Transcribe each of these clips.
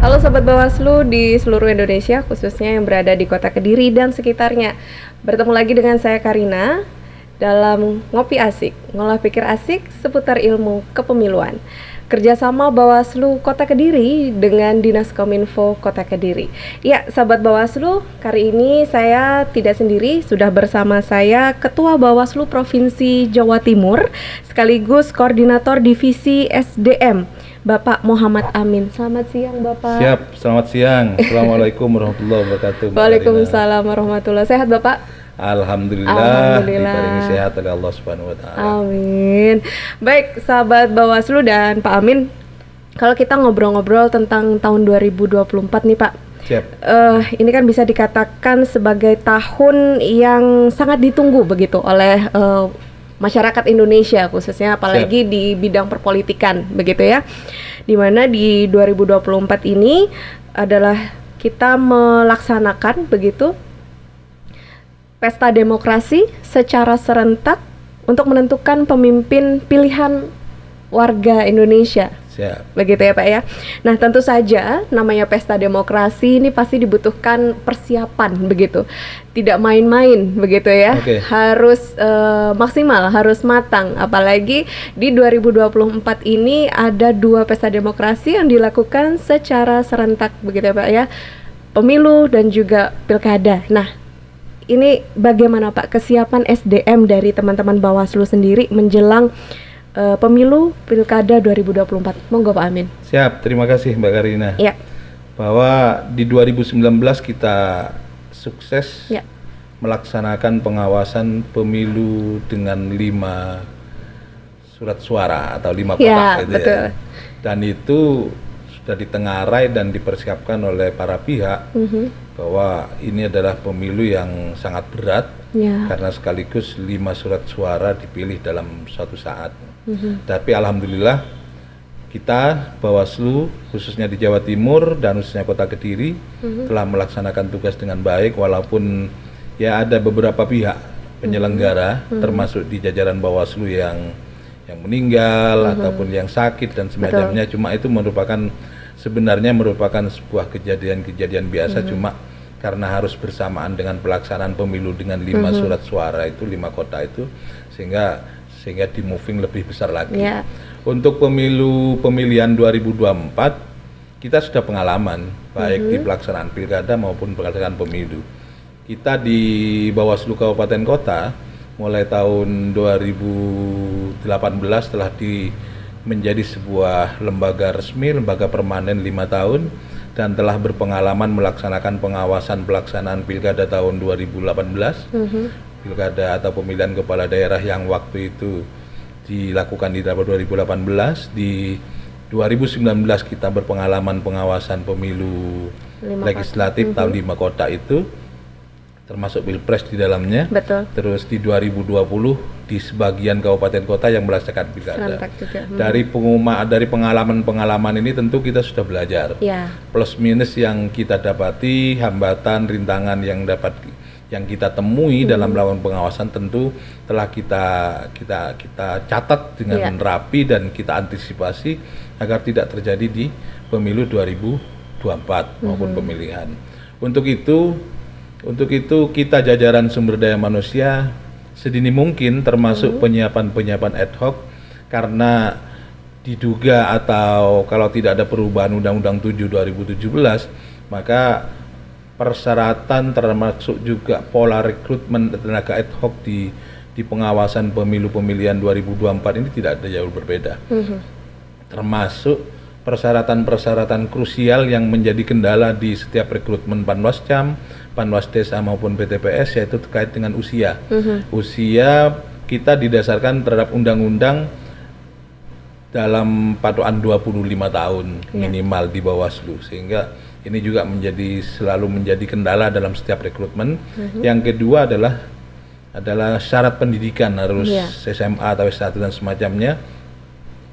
Halo Sobat Bawaslu di seluruh Indonesia, khususnya yang berada di kota Kediri dan sekitarnya. Bertemu lagi dengan saya Karina dalam Ngopi Asik, ngolah pikir asik seputar ilmu kepemiluan. Kerjasama Bawaslu Kota Kediri dengan Dinas Kominfo Kota Kediri. Ya, Sahabat Bawaslu, kali ini saya tidak sendiri, sudah bersama saya Ketua Bawaslu Provinsi Jawa Timur, sekaligus Koordinator Divisi SDM, Bapak Muhammad Amin. Selamat siang, Bapak. Siap, selamat siang. Assalamualaikum warahmatullahi wabarakatuh. Waalaikumsalam warahmatullahi. Sehat, Bapak? Alhamdulillah. Diparingi sehat oleh Allah Subhanahu wa taala. Amin. Baik, sahabat Bawaslu dan Pak Amin, kalau kita ngobrol-ngobrol tentang tahun 2024 nih, Pak. Siap. Ini kan bisa dikatakan sebagai tahun yang sangat ditunggu begitu oleh masyarakat Indonesia, khususnya apalagi di bidang perpolitikan begitu ya. Dimana di 2024 ini adalah kita melaksanakan begitu pesta demokrasi secara serentak untuk menentukan pemimpin pilihan warga Indonesia. Siap. Begitu ya Pak ya. Nah tentu saja namanya pesta demokrasi ini pasti dibutuhkan persiapan begitu. Tidak main-main begitu ya. Harus maksimal, harus matang. Apalagi di 2024 ini ada 2 pesta demokrasi yang dilakukan secara serentak begitu ya Pak ya. Pemilu dan juga pilkada. Nah, ini bagaimana Pak kesiapan SDM dari teman-teman Bawaslu sendiri menjelang pemilu pilkada 2024? Monggo Pak Amin. Siap, terima kasih Mbak Karina. Ya. Bahwa di 2019 kita sukses melaksanakan pengawasan pemilu dengan 5 surat suara atau 5 kotak gitu betul. ya. Dan itu sudah ditengarai dan dipersiapkan oleh para pihak bahwa ini adalah pemilu yang sangat berat karena sekaligus 5 surat suara dipilih dalam suatu saat. Tapi alhamdulillah kita Bawaslu khususnya di Jawa Timur dan khususnya Kota Kediri telah melaksanakan tugas dengan baik, walaupun ya ada beberapa pihak penyelenggara termasuk di jajaran Bawaslu yang meninggal ataupun yang sakit dan semacamnya. Cuma itu sebenarnya merupakan sebuah kejadian biasa, cuma karena harus bersamaan dengan pelaksanaan pemilu dengan 5 surat suara itu, 5 kota itu, sehingga di moving lebih besar lagi. Untuk pemilihan 2024 kita sudah pengalaman baik di pelaksanaan pilkada maupun pelaksanaan pemilu. Kita di Bawaslu Kabupaten Kota mulai tahun 2018 telah menjadi sebuah lembaga resmi, lembaga permanen 5 tahun, dan telah berpengalaman melaksanakan pengawasan pelaksanaan pilkada tahun 2018, pilkada atau pemilihan kepala daerah yang waktu itu dilakukan di tahun 2018. Di 2019 kita berpengalaman pengawasan pemilu legislatif tahun 5 kota itu, termasuk pilpres di dalamnya. Betul. Terus di 2020 di sebagian kabupaten kota yang melaksanakan pilkada. Dari pengalaman ini tentu kita sudah belajar. Plus minus yang kita dapati, hambatan, rintangan yang kita temui dalam melakukan pengawasan tentu telah kita catat dengan rapi dan kita antisipasi agar tidak terjadi di pemilu 2024 maupun pemilihan. Untuk itu kita jajaran sumber daya manusia sedini mungkin termasuk penyiapan ad hoc, karena diduga atau kalau tidak ada perubahan Undang-Undang 7 2017 maka persyaratan termasuk juga pola rekrutmen tenaga ad hoc di pengawasan pemilu-pemilihan 2024 ini tidak ada jauh berbeda. Termasuk persyaratan-persyaratan krusial yang menjadi kendala di setiap rekrutmen Panwascam, Panwas Desa maupun PTPS, yaitu terkait dengan usia. Usia kita didasarkan terhadap undang-undang dalam patokan 25 tahun minimal di Bawaslu, sehingga ini juga selalu menjadi kendala dalam setiap rekrutmen. Yang kedua adalah syarat pendidikan, harus SMA atau S1 dan semacamnya,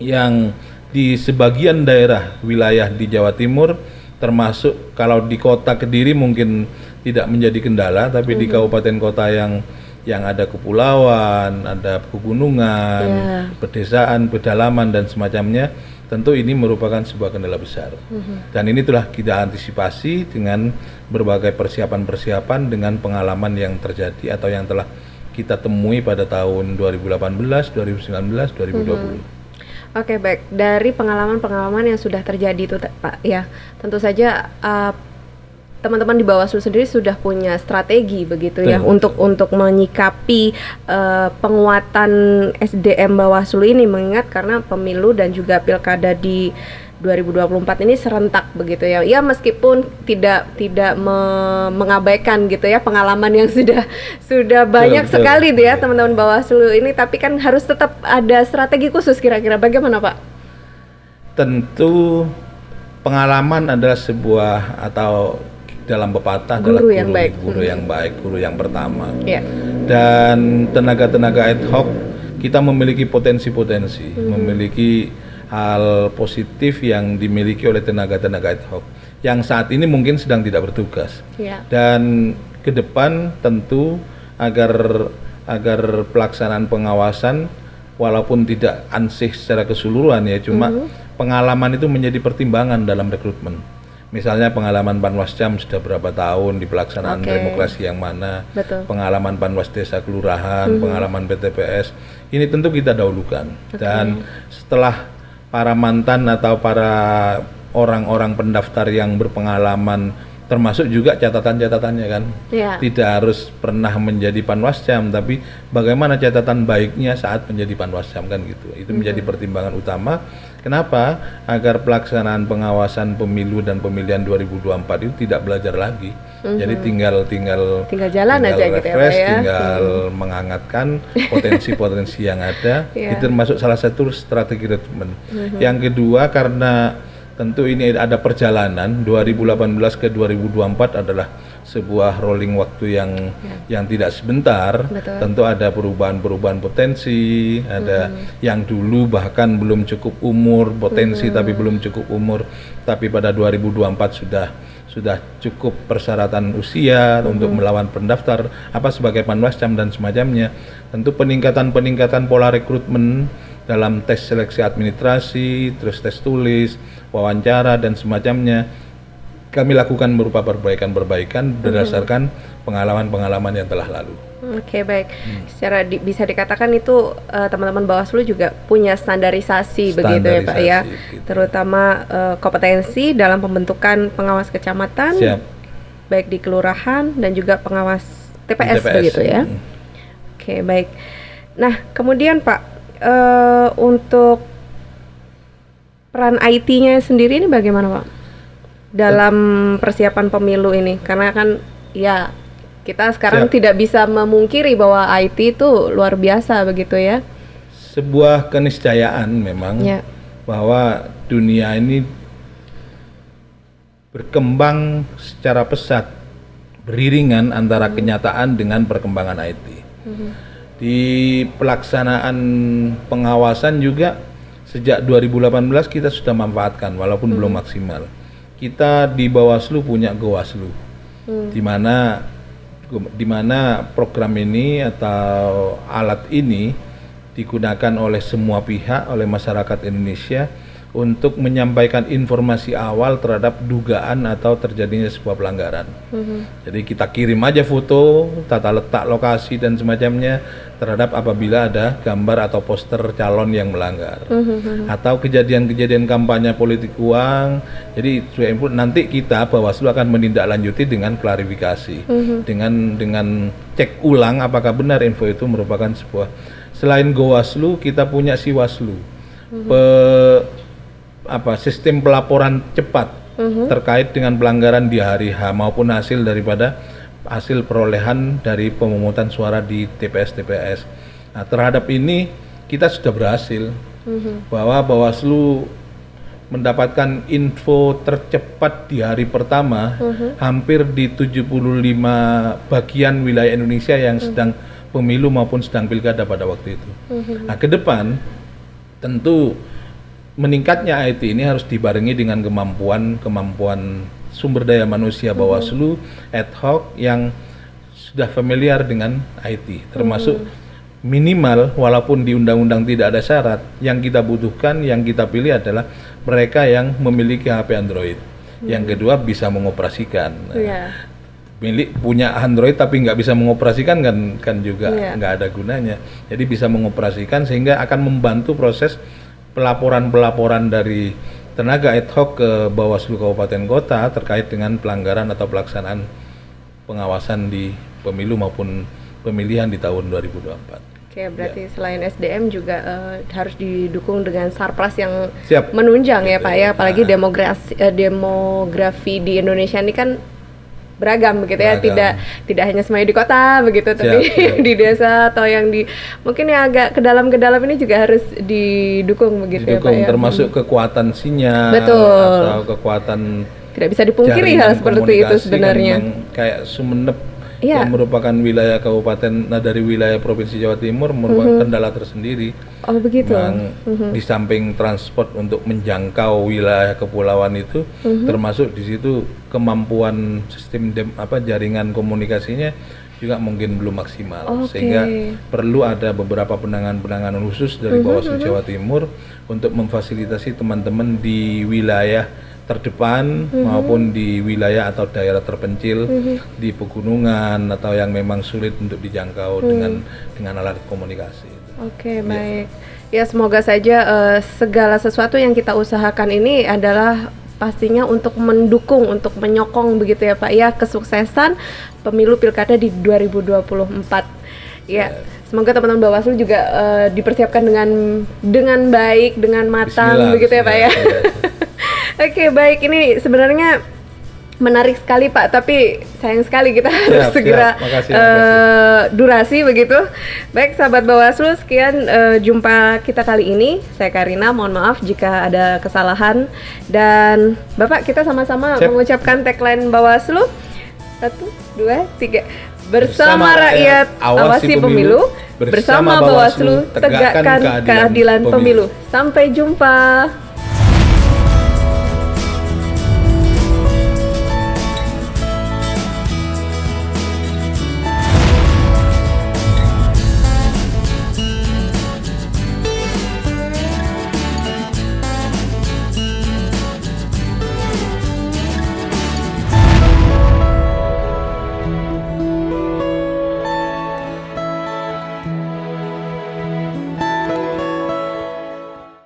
yang di sebagian daerah wilayah di Jawa Timur, termasuk kalau di Kota Kediri mungkin tidak menjadi kendala, tapi di kabupaten kota yang ada kepulauan, ada pegunungan, pedesaan, pedalaman dan semacamnya, tentu ini merupakan sebuah kendala besar. Dan ini telah kita antisipasi dengan berbagai persiapan-persiapan dengan pengalaman yang terjadi atau yang telah kita temui pada tahun 2018, 2019, 2020. Oke, baik. Dari pengalaman-pengalaman yang sudah terjadi itu Pak, ya tentu saja teman-teman di Bawaslu sendiri sudah punya strategi begitu ya untuk menyikapi penguatan SDM Bawaslu ini, mengingat karena pemilu dan juga pilkada di 2024 ini serentak begitu ya. Ya meskipun tidak mengabaikan gitu ya pengalaman yang sudah banyak sekali ya teman-teman Bawaslu ini, tapi kan harus tetap ada strategi khusus. Kira-kira bagaimana Pak? Tentu pengalaman adalah sebuah, atau dalam pepatah guru adalah yang baik. Guru yang baik, guru yang pertama. Yeah. Dan tenaga-tenaga ad hoc kita memiliki potensi-potensi, memiliki hal positif yang dimiliki oleh tenaga-tenaga ad hoc yang saat ini mungkin sedang tidak bertugas. Yeah. Dan ke depan tentu agar pelaksanaan pengawasan walaupun tidak ansih secara keseluruhan ya, cuma pengalaman itu menjadi pertimbangan dalam rekrutmen. Misalnya pengalaman Panwascam sudah berapa tahun di pelaksanaan demokrasi yang mana, pengalaman Panwas Desa Kelurahan, pengalaman PTPS, ini tentu kita dahulukan. Dan setelah para mantan atau para orang-orang pendaftar yang berpengalaman, termasuk juga catatan-catatannya kan, tidak harus pernah menjadi Panwascam, tapi bagaimana catatan baiknya saat menjadi Panwascam kan gitu. Itu menjadi pertimbangan utama. Kenapa? Agar pelaksanaan pengawasan pemilu dan pemilihan 2024 itu tidak belajar lagi. Jadi tinggal jalan aja refresh, gitu ya, Pak, ya. Tinggal menghangatkan potensi-potensi yang ada. Itu termasuk salah satu strategi rekrutmen. Yang kedua, karena tentu ini ada perjalanan 2018 ke 2024 adalah sebuah rolling waktu yang tidak sebentar. Tentu ada perubahan-perubahan potensi, ada yang dulu bahkan belum cukup umur, potensi tapi belum cukup umur, tapi pada 2024 sudah cukup persyaratan usia untuk melawan pendaftar sebagai Panwascam dan semacamnya. Tentu peningkatan pola rekrutmen dalam tes seleksi administrasi, terus tes tulis, wawancara dan semacamnya, kami lakukan berupa perbaikan-perbaikan berdasarkan pengalaman-pengalaman yang telah lalu. Oke, baik. Secara bisa dikatakan itu teman-teman Bawaslu juga punya standarisasi begitu ya Pak ya, gitu. Terutama kompetensi dalam pembentukan pengawas kecamatan, baik di kelurahan dan juga pengawas TPS. Begitu ya. Oke, baik. Nah, kemudian Pak, untuk peran IT-nya sendiri ini bagaimana Pak dalam persiapan pemilu ini? Karena kan ya kita sekarang tidak bisa memungkiri bahwa IT itu luar biasa begitu ya. Sebuah keniscayaan memang bahwa dunia ini berkembang secara pesat, beriringan antara kenyataan dengan perkembangan IT. Di pelaksanaan pengawasan juga sejak 2018 kita sudah manfaatkan walaupun belum maksimal. Kita di Bawaslu punya Gowaslu, di mana program ini atau alat ini digunakan oleh semua pihak, oleh masyarakat Indonesia untuk menyampaikan informasi awal terhadap dugaan atau terjadinya sebuah pelanggaran. Jadi kita kirim aja foto, tata letak lokasi dan semacamnya terhadap apabila ada gambar atau poster calon yang melanggar, atau kejadian-kejadian kampanye politik uang. Jadi nanti kita Bawaslu akan menindaklanjuti dengan klarifikasi, dengan cek ulang apakah benar info itu merupakan sebuah. Selain Gowaslu, kita punya Siwaslu, sistem pelaporan cepat terkait dengan pelanggaran di hari H maupun hasil perolehan dari pemungutan suara di TPS. Nah, terhadap ini kita sudah berhasil bahwa Bawaslu mendapatkan info tercepat di hari pertama hampir di 75 bagian wilayah Indonesia yang sedang pemilu maupun sedang pilkada pada waktu itu. Nah, ke depan tentu meningkatnya IT ini harus dibarengi dengan kemampuan sumber daya manusia Bawaslu ad hoc yang sudah familiar dengan IT, termasuk minimal walaupun di undang-undang tidak ada syarat, yang kita butuhkan, yang kita pilih adalah mereka yang memiliki HP Android. Yang kedua bisa mengoperasikan. Punya Android tapi nggak bisa mengoperasikan kan juga nggak ada gunanya. Jadi bisa mengoperasikan sehingga akan membantu proses pelaporan dari tenaga ad hoc ke Bawaslu Kabupaten Kota terkait dengan pelanggaran atau pelaksanaan pengawasan di pemilu maupun pemilihan di tahun 2024. Oke, berarti selain SDM juga harus didukung dengan Sarpras yang menunjang ya Pak ya, apalagi demografi di Indonesia ini kan beragam begitu ya, tidak hanya semuanya di kota begitu, tapi di desa atau yang di mungkin yang agak ke dalam ini juga harus didukung begitu ya Pak ya. Termasuk kekuatan sinyal atau kekuatan, tidak bisa dipungkiri hal seperti itu sebenarnya. Kan kayak Sumeneb yang merupakan wilayah kabupaten dari wilayah provinsi Jawa Timur merupakan kendala tersendiri. Oh begitu. Di samping transport untuk menjangkau wilayah kepulauan itu, termasuk di situ kemampuan sistem jaringan komunikasinya juga mungkin belum maksimal, sehingga perlu ada beberapa penanganan khusus dari Bawaslu Jawa Timur untuk memfasilitasi teman-teman di wilayah terdepan maupun di wilayah atau daerah terpencil di pegunungan atau yang memang sulit untuk dijangkau dengan alat komunikasi. Oke, baik. Ya semoga saja segala sesuatu yang kita usahakan ini adalah pastinya untuk mendukung, untuk menyokong begitu ya Pak ya kesuksesan pemilu pilkada di 2024. Ya. Semoga teman-teman Bawaslu juga dipersiapkan dengan baik, dengan matang begitu ya Pak ya. Oke, baik, ini sebenarnya menarik sekali Pak, tapi sayang sekali kita harus segera durasi begitu. Baik sahabat Bawaslu, sekian jumpa kita kali ini. Saya Karina, mohon maaf jika ada kesalahan. Dan Bapak, kita sama-sama mengucapkan tagline Bawaslu. 1, 2, 3. Bersama rakyat awasi pemilu, bersama Bawaslu tegakkan keadilan pemilu. Sampai jumpa.